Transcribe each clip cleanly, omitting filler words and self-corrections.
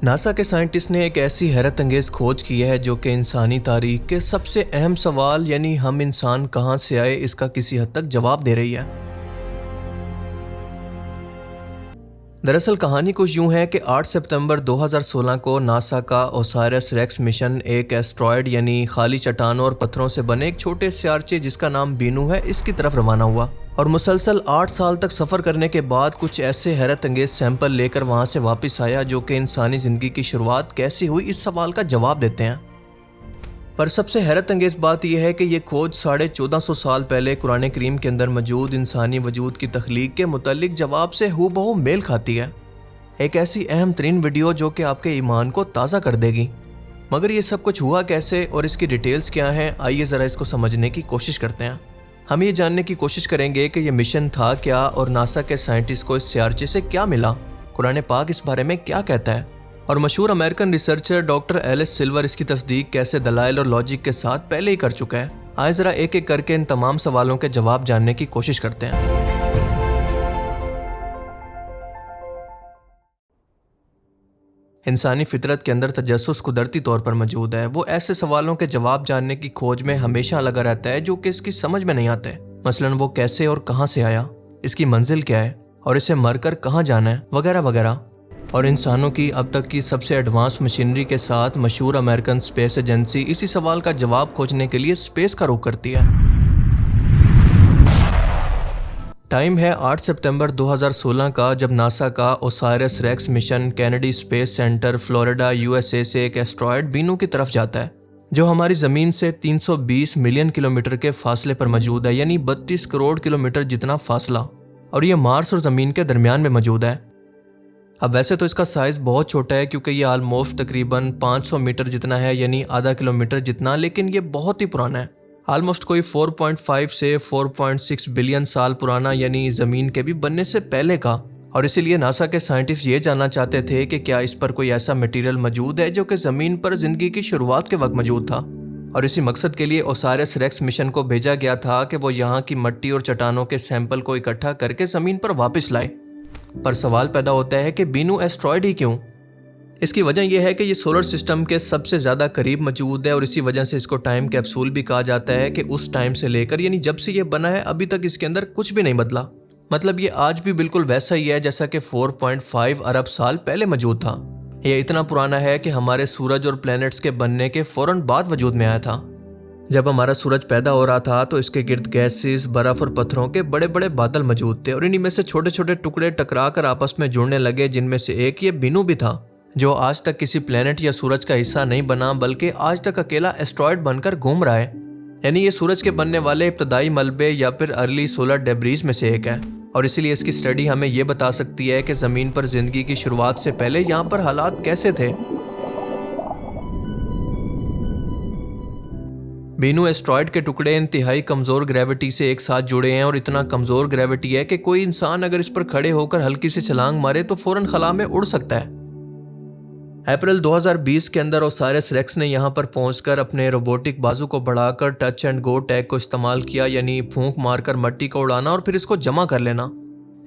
NASA के scientist ने एक ऐसी हैरत अंगेज खोज की है जो कि इंसानी तारीख के सबसे अहम सवाल यानी हम इंसान कहां से आए इसका किसी हद तक जवाब दे रही है। दरअसल कहानी कुछ यूं है कि 8 सितंबर 2016 को नासा का ओसायरस रेक्स मिशन एक एस्ट्रॉयड यानी खाली चट्टानों और पत्थरों से बने एक छोटे स्यारचे जिसका नाम बीनू है इसकी तरफ रवाना हुआ और मुसलसल 8 साल तक सफ़र करने के बाद कुछ ऐसे हैरत अंगेज सैंपल लेकर वहां से वापस आया जो कि इंसानी ज़िंदगी की शुरुआत कैसे हुई इस सवाल का जवाब देते हैं। पर सबसे हैरत अंगेज बात यह है कि ये खोज 1450 साल पहले कुरान करीम के अंदर मौजूद इंसानी वजूद की तख्लीक के मुतल्लिक जवाब से हूबहू मेल खाती है। एक ऐसी अहम तरीन वीडियो जो कि आपके ईमान को ताज़ा कर देगी। मगर ये सब कुछ हुआ कैसे और इसकी डिटेल्स क्या हैं, आइए ज़रा इसको समझने की कोशिश करते हैं। हम ये जानने की कोशिश करेंगे कि ये मिशन था क्या और नासा के साइंटिस्ट को इस स्यारचे से क्या मिला, कुरान पाक इस बारे में क्या कहता है और मशहूर American researcher doctor Ellis Silver इसकी तस्दीक कैसे दलाइल और लॉजिक के साथ पहले ही कर चुका है। आइए ज़रा एक एक करके इन तमाम सवालों के जवाब जानने की कोशिश करते हैं। इंसानी फितरत के अंदर तजस्सुस कुदरती तौर पर मौजूद है। वो ऐसे सवालों के जवाब जानने की खोज में हमेशा लगा रहता है जो कि इसकी समझ में नहीं आते। मसलन वो कैसे और कहां से आया, इसकी मंजिल क्या है और इसे मरकर कहां जाना है, वगैरह वगैरह। और इंसानों की अब तक की सबसे एडवांस मशीनरी के साथ मशहूर अमेरिकन स्पेस एजेंसी इसी सवाल का जवाब खोजने के लिए स्पेस का रुख करती है। टाइम है 8 सितंबर 2016 का, जब नासा का OSIRIS REx mission Kennedy Space Center Florida USA से एक एस्ट्रॉयड बीनू की तरफ जाता है जो हमारी ज़मीन से 320 मिलियन किलोमीटर के फासले पर मौजूद है, यानी 32 करोड़ किलोमीटर जितना फासला, और ये मार्स और ज़मीन के दरमियान में मौजूद है। अब वैसे तो इसका साइज़ बहुत छोटा है क्योंकि ये आलमोस्ट तकरीबन 500 मीटर जितना है, यानी आधा किलोमीटर जितना, लेकिन ये बहुत ही पुराना है। आलमोस्ट कोई 4.5 से 4.6 बिलियन साल पुराना, यानी ज़मीन के भी बनने से पहले का। और इसीलिए नासा के साइंटिस्ट ये जानना चाहते थे कि क्या इस पर कोई ऐसा मटेरियल मौजूद है जो कि ज़मीन पर ज़िंदगी की शुरुआत के वक्त मौजूद था। और इसी मकसद के लिए ओसायरस रेक्स मिशन को भेजा गया था कि वो यहाँ की मिट्टी और चट्टानों के सैंपल को इकट्ठा करके ज़मीन पर वापस लाए। पर सवाल पैदा होता है कि बीनू एस्ट्रॉयड ही क्यों? इसकी वजह यह है कि ये सोलर सिस्टम के सबसे ज़्यादा करीब मौजूद है और इसी वजह से इसको टाइम कैप्सूल भी कहा जाता है कि उस टाइम से लेकर यानी जब से ये बना है अभी तक इसके अंदर कुछ भी नहीं बदला। मतलब ये आज भी बिल्कुल वैसा ही है जैसा कि 4.5 अरब साल पहले मौजूद था। यह इतना पुराना है कि हमारे सूरज और प्लैनेट्स के बनने के फ़ौरन बाद वजूद में आया था। जब हमारा सूरज पैदा हो रहा था तो इसके गिर्द गैसेस, बर्फ़ और पत्थरों के बड़े बड़े बादल मौजूद थे और इन्हीं में से छोटे छोटे टुकड़े टकरा कर आपस में जुड़ने लगे, जिनमें से एक ये बीनू भी था जो आज तक किसी प्लेनेट या सूरज का हिस्सा नहीं बना बल्कि आज तक अकेला एस्ट्रॉयड बनकर घूम रहा है। यानी ये सूरज के बनने वाले इब्तदाई मलबे या फिर अर्ली सोलर डेब्रीज में से एक है और इसीलिए इसकी स्टडी हमें ये बता सकती है कि ज़मीन पर ज़िंदगी की शुरुआत से पहले यहाँ पर हालात कैसे थे। बीनू एस्ट्रॉयड के टुकड़े इंतहाई कमज़ोर ग्रेविटी से एक साथ जुड़े हैं और इतना कमज़ोर ग्रेविटी है कि कोई इंसान अगर इस पर खड़े होकर हल्की सी छलांग मारे तो फ़ौरन खला में उड़ सकता है। अप्रैल 2020 के अंदर ओसायरस रेक्स ने यहाँ पर पहुंचकर अपने रोबोटिक बाजू को बढ़ाकर टच एंड गो टैग को इस्तेमाल किया, यानी फूंक मारकर मिट्टी को उड़ाना और फिर इसको जमा कर लेना।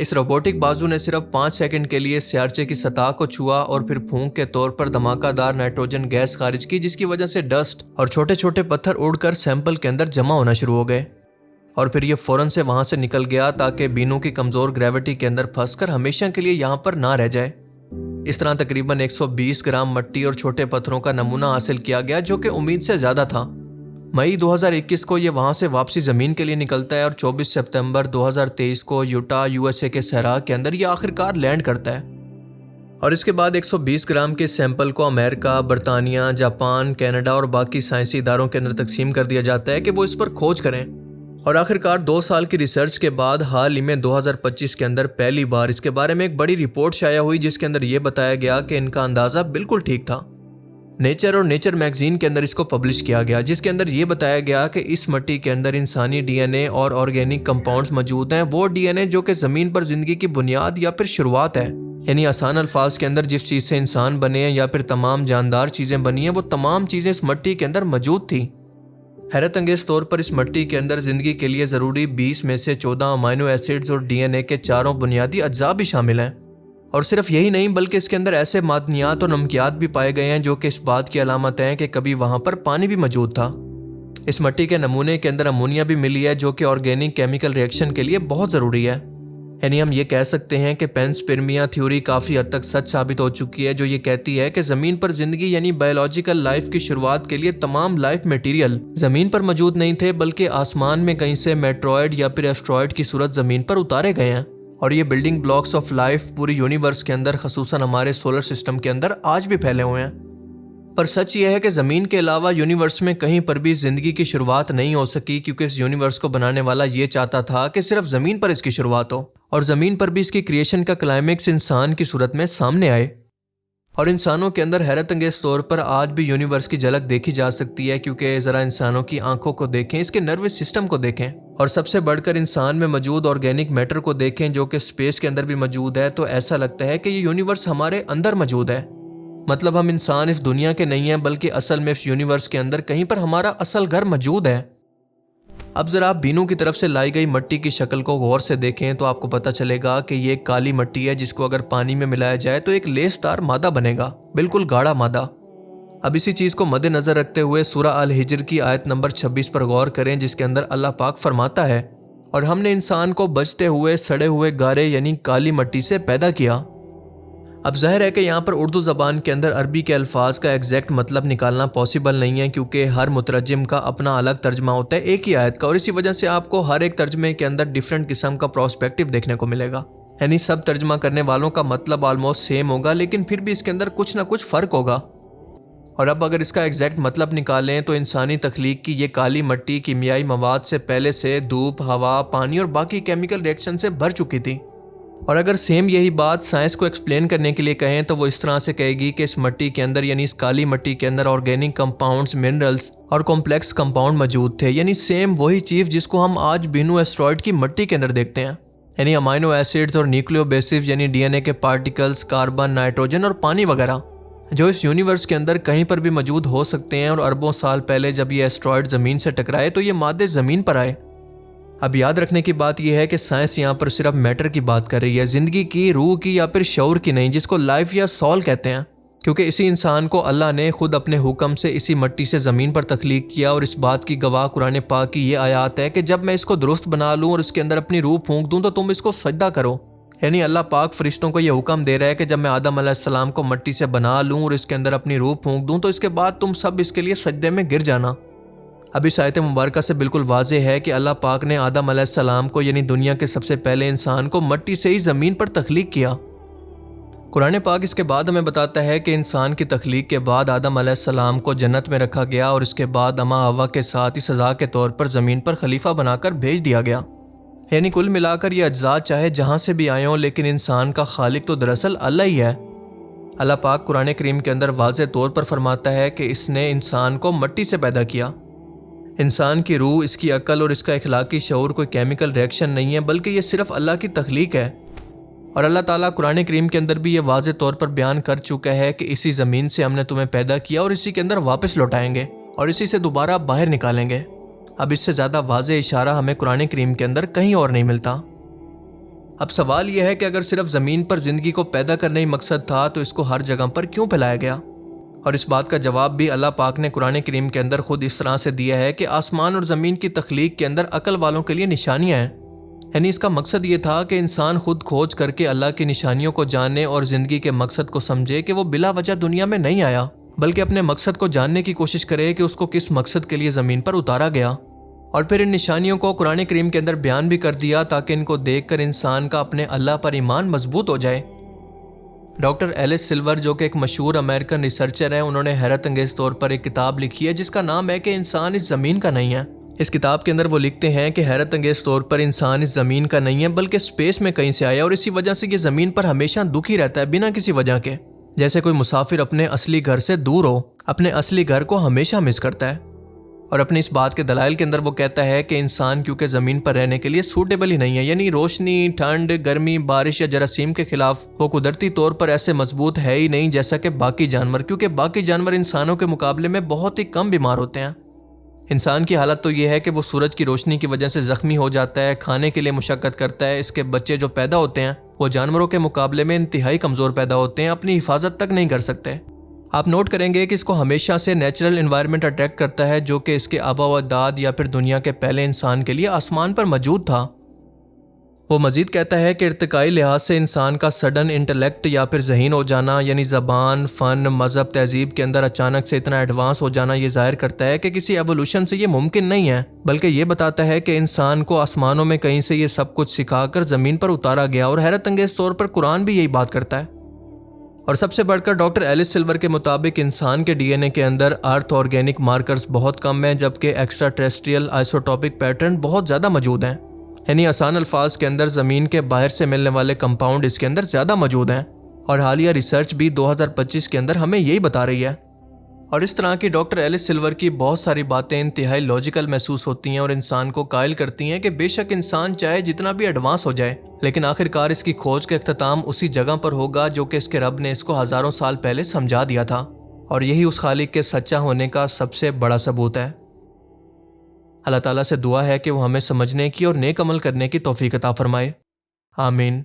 इस रोबोटिक बाजू ने सिर्फ 5 सेकंड के लिए स्यारचे की सतह को छुआ और फिर फूंक के तौर पर धमाकेदार नाइट्रोजन गैस खारिज की, जिसकी वजह से डस्ट और छोटे छोटे पत्थर उड़कर सैंपल के अंदर जमा होना शुरू हो गए और फिर ये फ़ौरन से वहाँ से निकल गया ताकि बीनू की कमज़ोर ग्रेविटी के अंदर फंसकर हमेशा के लिए यहाँ पर ना रह जाए। इस तरह तकरीबन 120 ग्राम मिट्टी और छोटे पत्थरों का नमूना हासिल किया गया जो कि उम्मीद से ज़्यादा था। मई 2021 को ये वहाँ से वापसी ज़मीन के लिए निकलता है और 24 सितंबर 2023 को यूटा यूएसए के सहरा के अंदर ये आखिरकार लैंड करता है। और इसके बाद 120 ग्राम के सैंपल को अमेरिका, बरतानिया, जापान, कनाडा और बाकी साइंसी इदारों के अंदर तकसीम कर दिया जाता है कि वो इस पर खोज करें। और आखिरकार 2 साल की रिसर्च के बाद हाल ही में 2025 के अंदर पहली बार इसके बारे में एक बड़ी रिपोर्ट शाया हुई जिसके अंदर ये बताया गया कि इनका अंदाज़ा बिल्कुल ठीक था। नेचर और नेचर मैगजीन के अंदर इसको पब्लिश किया गया जिसके अंदर ये बताया गया कि इस मिट्टी के अंदर इंसानी डीएनए और ऑर्गेनिक कंपाउंड्स मौजूद हैं, वो डीएनए जो कि ज़मीन पर ज़िंदगी की बुनियाद या फिर शुरुआत है। यानी आसान अल्फाज के अंदर जिस चीज़ से इंसान बने हैं या फिर तमाम जानदार चीज़ें बनी हैं वो तमाम चीज़ें इस मिट्टी के अंदर मौजूद थी। हैरत अंगेज तौर पर इस मिट्टी के अंदर ज़िंदगी के लिए ज़रूरी 20 में से 14 अमाइनो एसिड्स और डीएनए के 4 बुनियादी अज्जा भी शामिल हैं और सिर्फ यही नहीं बल्कि इसके अंदर ऐसे मादनियात और नमकियात भी पाए गए हैं जो कि इस बात की अलामत हैं कि कभी वहाँ पर पानी भी मौजूद था। इस मिट्टी के नमूने के अंदर अमोनिया भी मिली है जो कि ऑर्गेनिक केमिकल रिएक्शन के लिए बहुत ज़रूरी है। यानी हम ये कह सकते हैं कि पेंसपिर्मिया थ्योरी काफ़ी हद तक सच साबित हो चुकी है, जो ये कहती है कि ज़मीन पर जिंदगी यानी बायोलॉजिकल लाइफ की शुरुआत के लिए तमाम लाइफ मटेरियल ज़मीन पर मौजूद नहीं थे बल्कि आसमान में कहीं से मेट्रॉयड या फिर एस्ट्रॉयड की सूरत ज़मीन पर उतारे गए हैं। और ये बिल्डिंग ब्लॉक्स ऑफ लाइफ पूरी यूनिवर्स के अंदर, खसूसन हमारे सोलर सिस्टम के अंदर आज भी फैले हुए हैं। पर सच ये है कि ज़मीन के अलावा यूनिवर्स में कहीं पर भी ज़िंदगी की शुरुआत नहीं हो सकी, क्योंकि इस यूनिवर्स को बनाने वाला ये चाहता था कि सिर्फ ज़मीन पर इसकी शुरुआत हो और ज़मीन पर भी इसकी क्रिएशन का क्लाइमेक्स इंसान की सूरत में सामने आए। और इंसानों के अंदर हैरत अंगेज तौर पर आज भी यूनिवर्स की झलक देखी जा सकती है, क्योंकि ज़रा इंसानों की आंखों को देखें, इसके नर्वस सिस्टम को देखें और सबसे बढ़कर इंसान में मौजूद ऑर्गेनिक मैटर को देखें जो कि स्पेस के अंदर भी मौजूद है, तो ऐसा लगता है कि ये यूनिवर्स हमारे अंदर मौजूद है। मतलब हम इंसान इस दुनिया के नहीं हैं बल्कि असल में इस यूनिवर्स के अंदर कहीं पर हमारा असल घर मौजूद है। अब जरा आप बीनू की तरफ से लाई गई मिट्टी की शक्ल को गौर से देखें तो आपको पता चलेगा कि ये एक काली मिट्टी है जिसको अगर पानी में मिलाया जाए तो एक लेसदार मादा बनेगा, बिल्कुल गाढ़ा मादा। अब इसी चीज़ को मद्देनजर रखते हुए सूरा अल हिज्र की आयत नंबर 26 पर गौर करें, जिसके अंदर अल्लाह पाक फरमाता है, और हमने इंसान को बचते हुए सड़े हुए गारे यानी काली मिट्टी से पैदा किया। अब जाहिर है कि यहाँ पर उर्दू ज़बान के अंदर अरबी के अल्फाज का एग्जैक्ट मतलब निकालना पॉसिबल नहीं है, क्योंकि हर मुतरजम का अपना अलग तर्जमा होता है एक ही आयत का, और इसी वजह से आपको हर एक तर्जमे के अंदर डिफरेंट किस्म का प्रोस्पेक्टिव देखने को मिलेगा। यानी सब तर्जमा करने वालों का मतलब ऑलमोस्ट सेम होगा, लेकिन फिर भी इसके अंदर कुछ ना कुछ फ़र्क होगा। और अब अगर इसका एग्जैक्ट मतलब निकालें तो इंसानी तख्लीक की ये काली मिट्टी कीमियाई मवाद से पहले से धूप, हवा, पानी और बाकी केमिकल रिएक्शन से भर चुकी थी। और अगर सेम यही बात साइंस को एक्सप्लेन करने के लिए कहें तो वो इस तरह से कहेगी कि इस मिट्टी के अंदर यानी इस काली मिट्टी के अंदर ऑर्गेनिक कंपाउंड्स, मिनरल्स और कॉम्प्लेक्स कंपाउंड मौजूद थे, यानी सेम वही चीज़ जिसको हम आज बीनू एस्ट्रॉयड की मिट्टी के अंदर देखते हैं। यानी अमाइनो एसिड्स और न्यूक्लियोबेसिव यानी डीएनए के पार्टिकल्स, कार्बन, नाइट्रोजन और पानी वगैरह, जो इस यूनिवर्स के अंदर कहीं पर भी मौजूद हो सकते हैं। और अरबों साल पहले जब ये एस्ट्रॉयड ज़मीन से टकराए तो ये मादे ज़मीन पर आए। अब याद रखने की बात यह है कि साइंस यहाँ पर सिर्फ मैटर की बात कर रही है, ज़िंदगी की, रूह की या फिर शऊर की नहीं, जिसको लाइफ या सॉल कहते हैं, क्योंकि इसी इंसान को अल्लाह ने खुद अपने हुक्म से इसी मिट्टी से ज़मीन पर तख्लीक किया। और इस बात की गवाह कुरान पाक की ये आयत है कि जब मैं इसको दुरुस्त बना लूँ और इसके अंदर अपनी रूह फूंक दूँ तो तुम इसको सजदा करो। यानी अल्लाह पाक फरिश्तों को यह हुक्म दे रहा है कि जब मैं आदम अलैहिस्सलाम को मिट्टी से बना लूँ और इसके अंदर अपनी रूह फूंक दूँ तो इसके बाद तुम सब इसके लिए सजदे में गिर जाना। अब इस आयत मुबारक से बिल्कुल वाज़ेह है कि अल्लाह पाक ने आदम अलैहिस्सलाम को यानी दुनिया के सबसे पहले इंसान को मिट्टी से ही ज़मीन पर तख्लीक किया। कुरान पाक इसके बाद हमें बताता है कि इंसान की तख्लीक के बाद आदम अलैहिस्सलाम को जन्नत में रखा गया और इसके बाद अमा हवा के साथ ही सज़ा के तौर पर ज़मीन पर खलीफा बनाकर भेज दिया गया। यानी कुल मिलाकर ये अज्जा चाहे जहाँ से भी आए हों, लेकिन इंसान का खालिक तो दरअसल अल्लाह ही है। अल्लाह पाक कुरान करीम के अंदर वाज़ेह तौर पर फरमाता है कि इसने इंसान को मिट्टी से पैदा किया। इंसान की रूह, इसकी अकल और इसका इखलाकी शऊर कोई केमिकल रिएक्शन नहीं है, बल्कि ये सिर्फ अल्लाह की तख्लीक है। और अल्लाह ताला कुरान करीम के अंदर भी ये वाज़ेह तौर पर बयान कर चुका है कि इसी ज़मीन से हमने तुम्हें पैदा किया और इसी के अंदर वापस लौटाएंगे और इसी से दोबारा बाहर निकालेंगे। अब इससे ज़्यादा वाज़ेह इशारा हमें कुरान करीम के अंदर कहीं और नहीं मिलता। अब सवाल यह है कि अगर सिर्फ ज़मीन पर ज़िंदगी को पैदा करना ही मकसद था तो इसको हर जगह पर क्यों फैलाया गया? और इस बात का जवाब भी अल्लाह पाक ने कुरान करीम के अंदर खुद इस तरह से दिया है कि आसमान और ज़मीन की तख्लीक के अंदर अकल वालों के लिए निशानियाँ हैं। यानी इसका मकसद ये था कि इंसान खुद खोज करके अल्लाह की निशानियों को जाने और ज़िंदगी के मकसद को समझे कि वो बिला वजह दुनिया में नहीं आया, बल्कि अपने मकसद को जानने की कोशिश करे कि उसको किस मकसद के लिए ज़मीन पर उतारा गया। और फिर इन निशानियों को कुरान करीम के अंदर बयान भी कर दिया ताकि इनको देख कर इंसान का अपने अल्लाह पर ईमान मजबूत हो जाए। डॉक्टर एलिस सिल्वर, जो कि एक मशहूर अमेरिकन रिसर्चर है, उन्होंने हैरत अंगेज तौर पर एक किताब लिखी है जिसका नाम है कि इंसान इस ज़मीन का नहीं है। इस किताब के अंदर वो लिखते हैं कि हैरत अंगेज तौर पर इंसान इस ज़मीन का नहीं है बल्कि स्पेस में कहीं से आया और इसी वजह से ये ज़मीन पर हमेशा दुखी रहता है बिना किसी वजह के। जैसे कोई मुसाफिर अपने असली घर से दूर हो, अपने असली घर को हमेशा मिस करता है। और अपनी इस बात के दलाइल के अंदर वो कहता है कि इंसान क्योंकि ज़मीन पर रहने के लिए सूटेबल ही नहीं है, यानी रोशनी, ठंड, गर्मी, बारिश या जरासीम के खिलाफ वो कुदरती तौर पर ऐसे मजबूत है ही नहीं जैसा कि बाकी जानवर, क्योंकि बाकी जानवर इंसानों के मुकाबले में बहुत ही कम बीमार होते हैं। इंसान की हालत तो ये है कि वो सूरज की रोशनी की वजह से ज़ख्मी हो जाता है, खाने के लिए मुशक्कत करता है, इसके बच्चे जो पैदा होते हैं वो जानवरों के मुकाबले में इंतहाई कमज़ोर पैदा होते हैं, अपनी हिफाजत तक नहीं कर सकते। आप नोट करेंगे कि इसको हमेशा से नेचुरल इन्वायरमेंट अट्रैक्ट करता है जो कि इसके आबा व अजदाद या फिर दुनिया के पहले इंसान के लिए आसमान पर मौजूद था। वो मजीद कहता है कि इर्तिकाई लिहाज से इंसान का सडन इंटेलेक्ट या फिर ज़हीन हो जाना, यानी ज़बान, फ़न, मज़हब, तहजीब के अंदर अचानक से इतना एडवांस हो जाना, ये ज़ाहिर करता है कि किसी एवोल्यूशन से ये मुमकिन नहीं है, बल्कि ये बताता है कि इंसान को आसमानों में कहीं से ये सब कुछ सिखाकर ज़मीन पर उतारा गया। और हैरत अंगेज़ तौर पर कुरान भी यही बात करता है। और सबसे बढ़कर डॉक्टर एलिस सिल्वर के मुताबिक इंसान के डीएनए के अंदर अर्थ ऑर्गेनिक मार्कर्स बहुत कम हैं, जबकि एक्स्ट्रा टेरेस्ट्रियल आइसोटॉपिक पैटर्न बहुत ज़्यादा मौजूद हैं। यानी आसान अल्फाज के अंदर ज़मीन के बाहर से मिलने वाले कंपाउंड इसके अंदर ज़्यादा मौजूद हैं। और हालिया रिसर्च भी 2025 के अंदर हमें यही बता रही है। और इस तरह की डॉक्टर एलिस सिल्वर की बहुत सारी बातें इंतहाई लॉजिकल महसूस होती हैं और इंसान को कायल करती हैं कि बेशक इंसान चाहे जितना भी एडवांस हो जाए, लेकिन आखिरकार इसकी खोज का इख्तिताम उसी जगह पर होगा जो कि इसके रब ने इसको हज़ारों साल पहले समझा दिया था। और यही उस खालिक के सच्चा होने का सबसे बड़ा सबूत है। अल्लाह ताला से दुआ है कि वो हमें समझने की और नेक अमल करने की तौफीक अता फरमाए। आमीन।